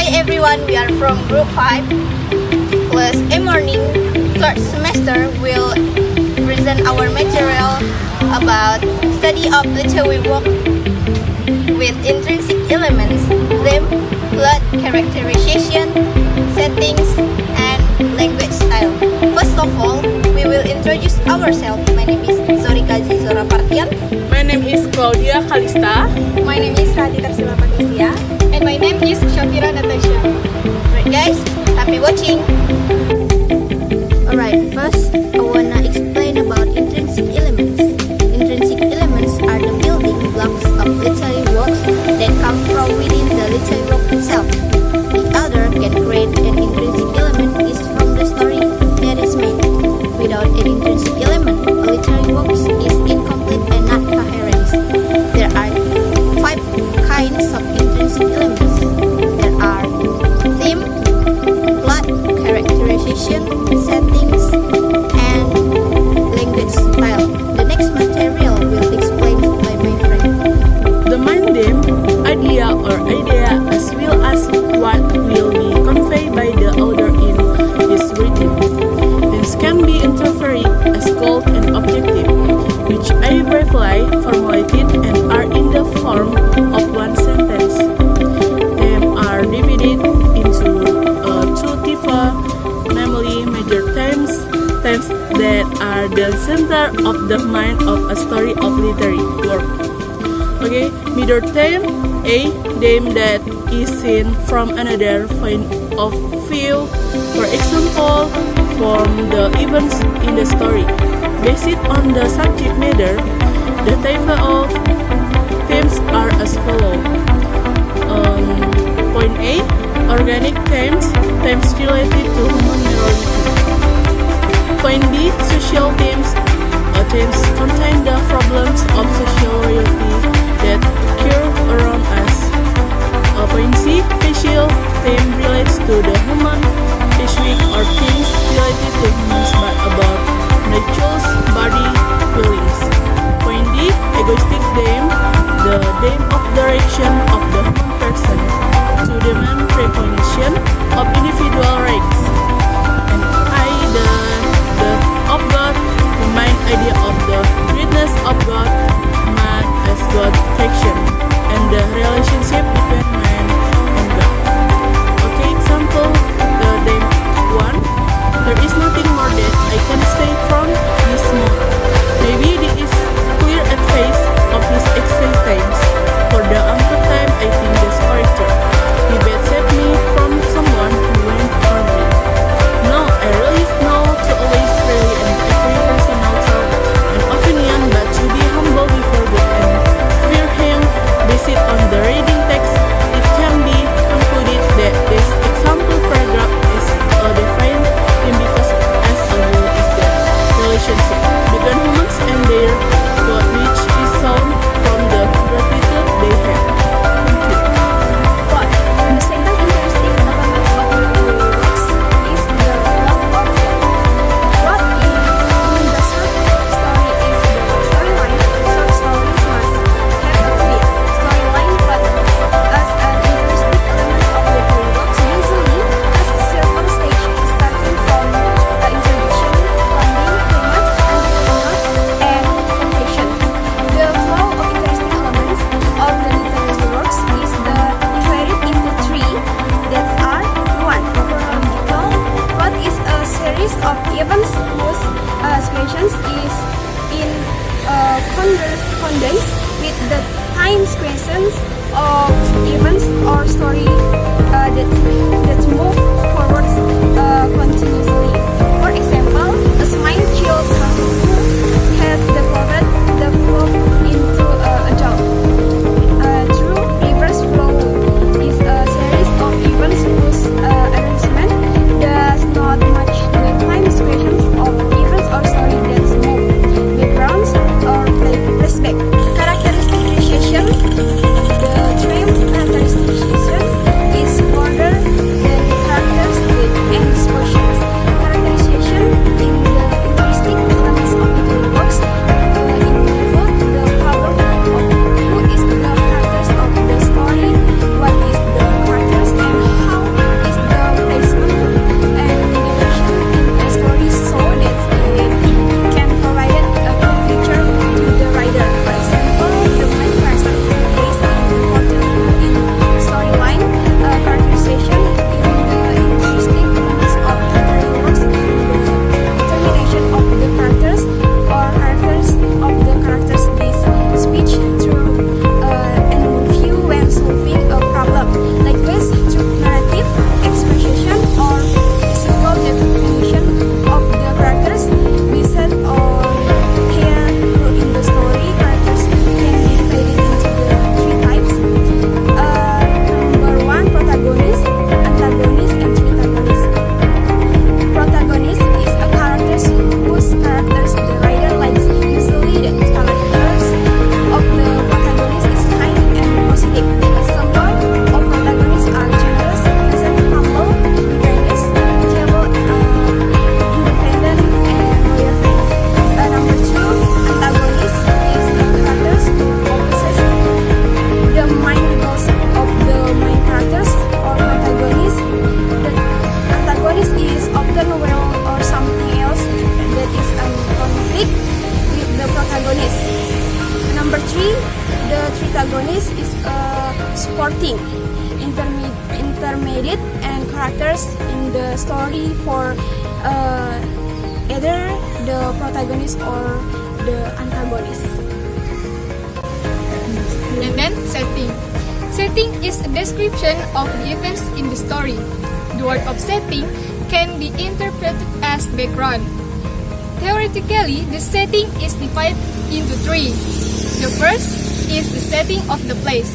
Hi everyone, we are from Group 5. Plus a morning, third semester will present our material about study of literary work with intrinsic elements, theme, plot, characterization, settings, and language style. First of all, we will introduce ourselves. My name is Zouricha Jizora Partian. My name is Claudia Calista. My name is Rati Tarsila Patrisia. And my name is Shafira Natasha. Alright guys, happy watching! Alright, first I wanna explain about intrinsic elements. Intrinsic elements are the building blocks of literary works that come from within the literary work itself. The author can create an intrinsic element is from the story that is made. Without an intrinsic element, a literary work is incomplete and not coherent. There are 5 kinds of intrinsic elements. There are theme, plot, characterization, settings, and language style. The next material will explain by my friend. The main theme, idea as well as what will be conveyed by the author in his writing. This can be interpreted as goal and objective, which are briefly formulated and are in the form of one sentence. Themes are divided into 2 types, namely major themes that are the center of the mind of a story of literary work. Okay, major theme, a theme that is seen from another point of view. For example, from the events in the story. Based on the subject matter, the type of themes are as follows. Point A, organic themes related to human morality. Point B, social themes contain the problems of social reality that occur around us. Point C, facial theme relates to the human physique or things related to humans but about nature's body feelings. Point D, egoistic theme, the theme of direction of the human person to demand recognition of individual rights. And I, the of God, the main idea of the greatness of God, man as God action, and the relationship between man and God. Okay, example, the theme 1. There is nothing more that I can say from this moment. Maybe this is clear at face of his existence. For the ample time, I think the scripture. edit and characters in the story for either the protagonist or the antagonist. And then setting. Setting is a description of the events in the story. The word of setting can be interpreted as background. Theoretically, the setting is divided into three. The first is the setting of the place.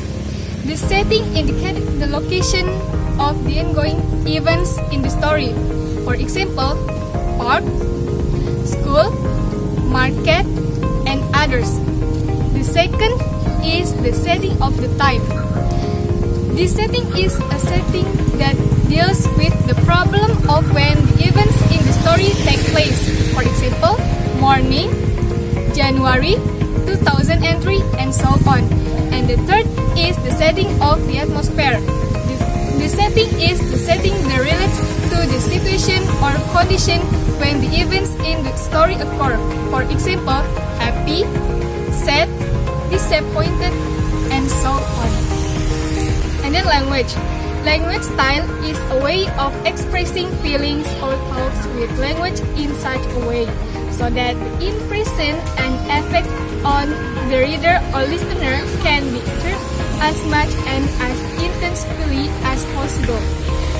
The setting indicates the location of the ongoing events in the story. For example, park, school, market, and others. The second is the setting of the time. This setting is a setting that deals with the problem of when the events in the story take place. For example, morning, January 2003, and so on. And the third is the setting of the atmosphere. The setting is the setting that relates to the situation or condition when the events in the story occur. For example, happy, sad, disappointed, and so on. And then language. Language style is a way of expressing feelings or thoughts with language in such a way so that the impression and effect on the reader or listener can be observed as much and as intensely as possible.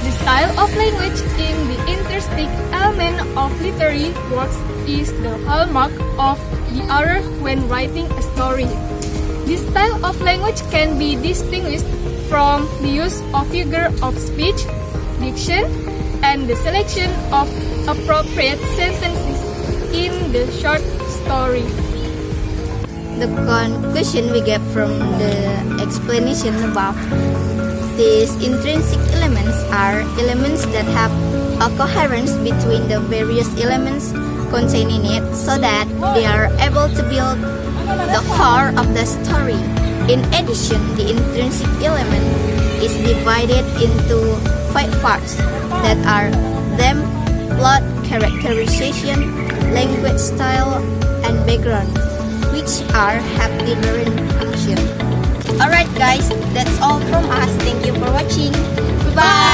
The style of language in the intrinsic element of literary works is the hallmark of the author when writing a story. This style of language can be distinguished from the use of figure of speech, diction, and the selection of appropriate sentences in the short story. The conclusion we get from the explanation above, these intrinsic elements are elements that have a coherence between the various elements contained in it so that they are able to build the core of the story. In addition, the intrinsic element is divided into 5 parts that are them, plot, characterization, language style, and background, which have different functions. Alright guys, that's all from us. Thank you for watching. Bye!